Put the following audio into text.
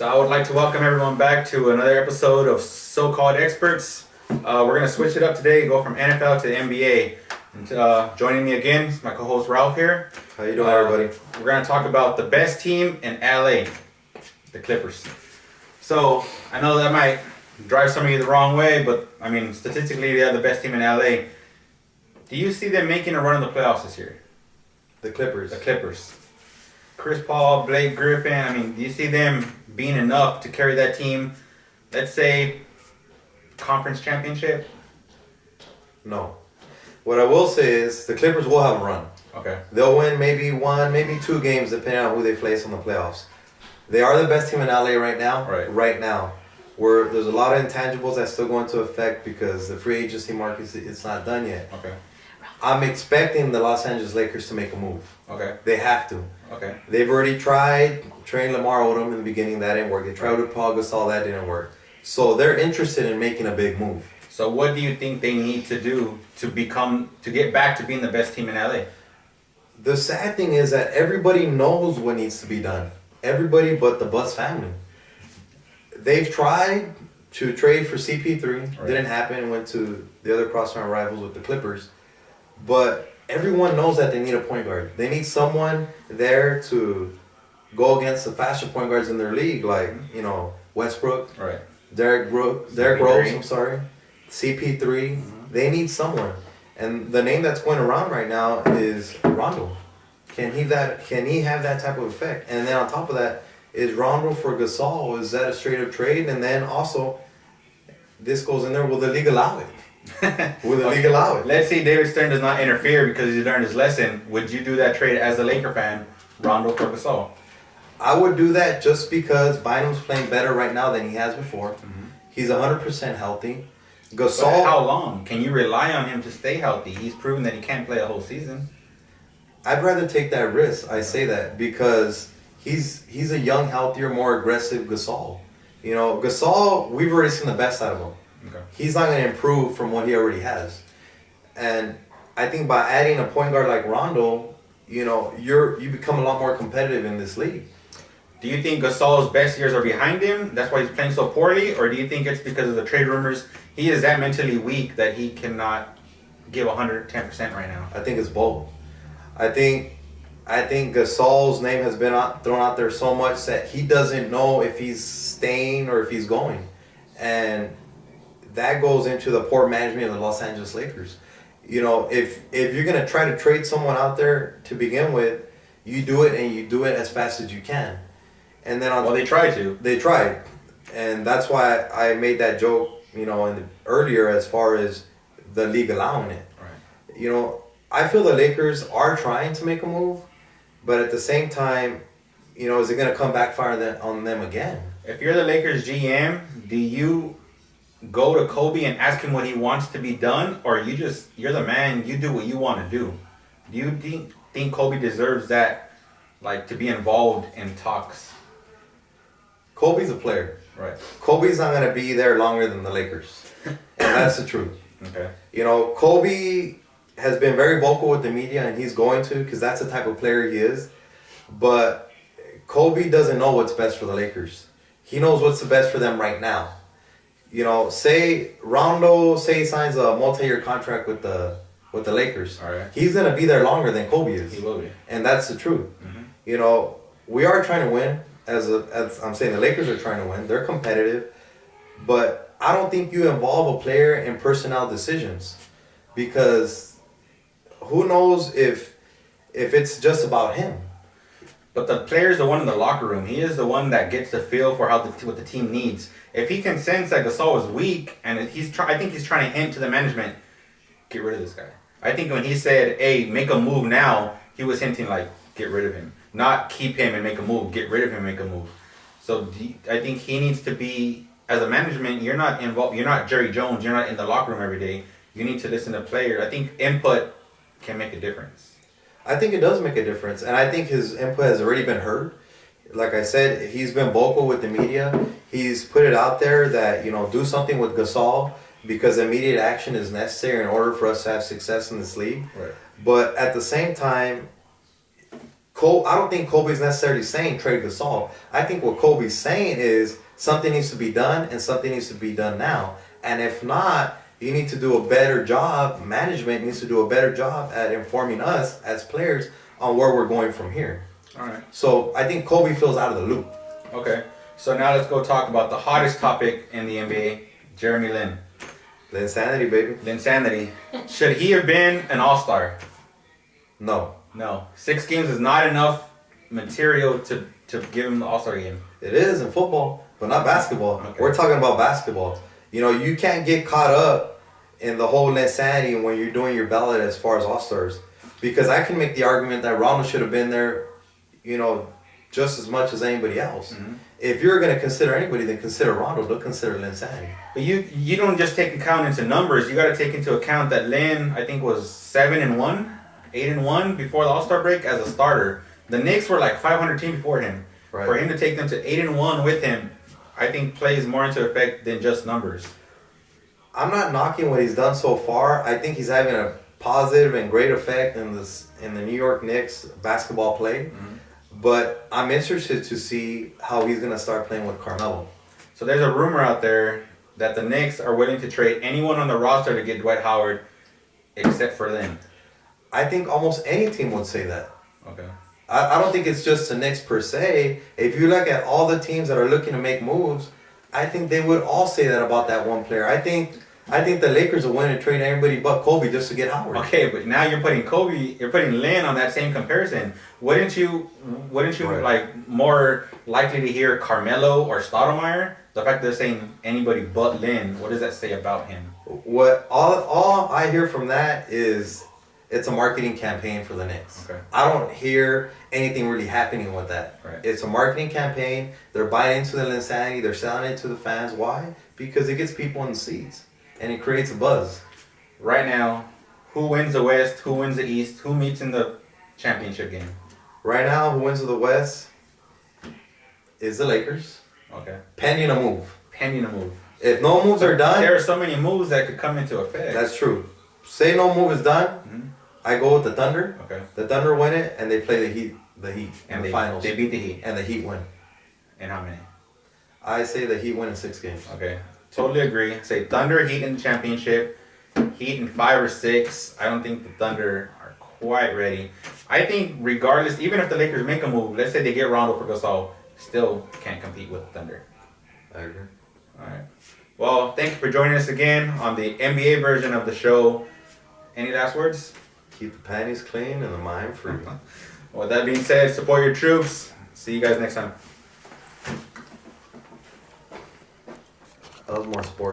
So I would like to welcome everyone back to another episode of So-Called Experts. We're going to switch it up today, go from NFL to the NBA. And, joining me again is my co-host Ralph here. How you doing, everybody? We're going to talk about the best team in LA, the Clippers. So I know that might drive some of you the wrong way, but I mean, statistically, they are the best team in LA. Do you see them making a run in the playoffs this year? The Clippers. The Clippers. Chris Paul, Blake Griffin, I mean, do you see them being enough to carry that team, let's say, conference championship? No. What I will say is the Clippers will have a run. Okay. They'll win maybe one, maybe two games, depending on who they face in the playoffs. They are the best team in LA right now. Right now. Where there's a lot of intangibles that still go into effect because the free agency market it's not done yet. Okay. I'm expecting the Los Angeles Lakers to make a move. Okay. They have to. Okay. They've already tried trading Lamar Odom in the beginning. That didn't work. They tried with Paul Gasol. That didn't work. So they're interested in making a big move. So what do you think they need to do to get back to being the best team in LA? The sad thing is that everybody knows what needs to be done. Everybody but the Buss family. They've tried to trade for CP3. Right. Didn't happen. Went to the other crosstown rivals with the Clippers. But everyone knows that they need a point guard. They need someone there to go against the faster point guards in their league, like, Westbrook, Right. Derrick Rose, CP3. Mm-hmm. They need someone. And the name that's going around right now is Rondo. Can he have that type of effect? And then on top of that, is Rondo for Gasol? Is that a straight up trade? And then also, this goes in there, will the league allow it? Will the league allow it? Let's say David Stern does not interfere because he learned his lesson. Would you do that trade as a Laker fan, Rondo for Gasol? I would do that just because Bynum's playing better right now than he has before. Mm-hmm. He's 100% healthy. But Gasol, how long? Can you rely on him to stay healthy? He's proven that he can't play a whole season. I'd rather take that risk. I say that because he's a young, healthier, more aggressive Gasol. Gasol, we've already seen the best out of him. Okay. He's not going to improve from what he already has. And I think by adding a point guard like Rondo, you become a lot more competitive in this league. Do you think Gasol's best years are behind him? That's why he's playing so poorly? Or do you think it's because of the trade rumors? He is that mentally weak that he cannot give 110% right now. I think it's both. I think Gasol's name has been thrown out there so much that he doesn't know if he's staying or if he's going. And that goes into the poor management of the Los Angeles Lakers. If you're going to try to trade someone out there to begin with, you do it and you do it as fast as you can. And then they tried to. They tried. And that's why I made that joke, earlier as far as the league allowing it. Right. I feel the Lakers are trying to make a move, but at the same time, is it going to come backfire on them again? If you're the Lakers GM, do you go to Kobe and ask him what he wants to be done, or you're the man, you do what you want to do? Do you think Kobe deserves that, to be involved in talks? Kobe's a player. Right. Kobe's not going to be there longer than the Lakers. And that's the truth. Okay. Kobe has been very vocal with the media, and he's going to, because that's the type of player he is. But Kobe doesn't know what's best for the Lakers. He knows what's the best for them right now. Say Rondo signs a multi-year contract with the Lakers. All right. He's going to be there longer than Kobe is. He will be. And that's the truth. Mm-hmm. We are trying to win. As I'm saying, the Lakers are trying to win. They're competitive. But I don't think you involve a player in personnel decisions, because who knows if it's just about him. But the player's the one in the locker room. He is the one that gets the feel for what the team needs. If he can sense that Gasol is weak, and I think he's trying to hint to the management, get rid of this guy. I think when he said, "Hey, make a move now," he was hinting get rid of him, not keep him and make a move. Get rid of him, and make a move. So I think he needs to be, as a management, you're not involved. You're not Jerry Jones. You're not in the locker room every day. You need to listen to players. I think input can make a difference. I think it does make a difference, and I think his input has already been heard. Like I said, he's been vocal with the media. He's put it out there that, do something with Gasol because immediate action is necessary in order for us to have success in this league. Right. But at the same time, I don't think Kobe's necessarily saying trade Gasol. I think what Kobe's saying is something needs to be done and something needs to be done now. And if not, you need to do a better job. Management needs to do a better job at informing us as players on where we're going from here. All right. So I think Kobe feels out of the loop. Okay. So now let's go talk about the hottest topic in the NBA, Jeremy Lin. Linsanity, baby. Linsanity. Should he have been an All-Star? No. No. 6 games is not enough material to give him the All-Star game. It is in football, but not basketball. Okay. We're talking about basketball. You know, you can't get caught up in the whole insanity when you're doing your ballot as far as All-Stars. Because I can make the argument that Ronald should have been there, you know, just as much as anybody else. Mm-hmm. If you're going to consider anybody, then consider Ronald. Don't consider Linsanity. But you don't just take account into numbers. You got to take into account that Lin, I think, was 7-1, 8-1 before the All-Star break as a starter. The Knicks were like 500 team before him. Right. For him to take them to 8-1 with him, I think plays more into effect than just numbers. I'm not knocking what he's done so far. I think he's having a positive and great effect in the New York Knicks basketball play. Mm-hmm. But I'm interested to see how he's going to start playing with Carmelo. So there's a rumor out there that the Knicks are willing to trade anyone on the roster to get Dwight Howard except for Lin. I think almost any team would say that. Okay. I don't think it's just the Knicks per se. If you look at all the teams that are looking to make moves, I think they would all say that about that one player. I think the Lakers are willing to trade anybody but Kobe just to get Howard. Okay, but now you're putting Lin on that same comparison. Wouldn't you Right. like more likely to hear Carmelo or Stoudemire? The fact that they're saying anybody but Lin, what does that say about him? What all I hear from that is it's a marketing campaign for the Knicks. Okay. I don't hear anything really happening with that. Right. It's a marketing campaign. They're buying into the Linsanity. They're selling it to the fans. Why? Because it gets people in the seats and it creates a buzz. Right now, who wins the West? Who wins the East? Who meets in the championship game? Right now, who wins the West is the Lakers, Okay. pending a move. Pending a move. If no moves are done, There are so many moves that could come into effect. that's true. Say no move is done, Mhm. I go with the Thunder. Okay. The Thunder win it, and they play the Heat in And the finals. they beat the Heat. And the Heat win. And how many? I say the Heat win in 6 games. Okay. Totally agree. Say Thunder, Heat in the championship. Heat in 5 or 6. I don't think the Thunder are quite ready. I think regardless, even if the Lakers make a move, let's say they get Rondo for Gasol, still can't compete with the Thunder. I agree. All right. Well, thank you for joining us again on the NBA version of the show. Any last words? Keep the panties clean and the mind free. With that being said, support your troops. See you guys next time. I love more sports.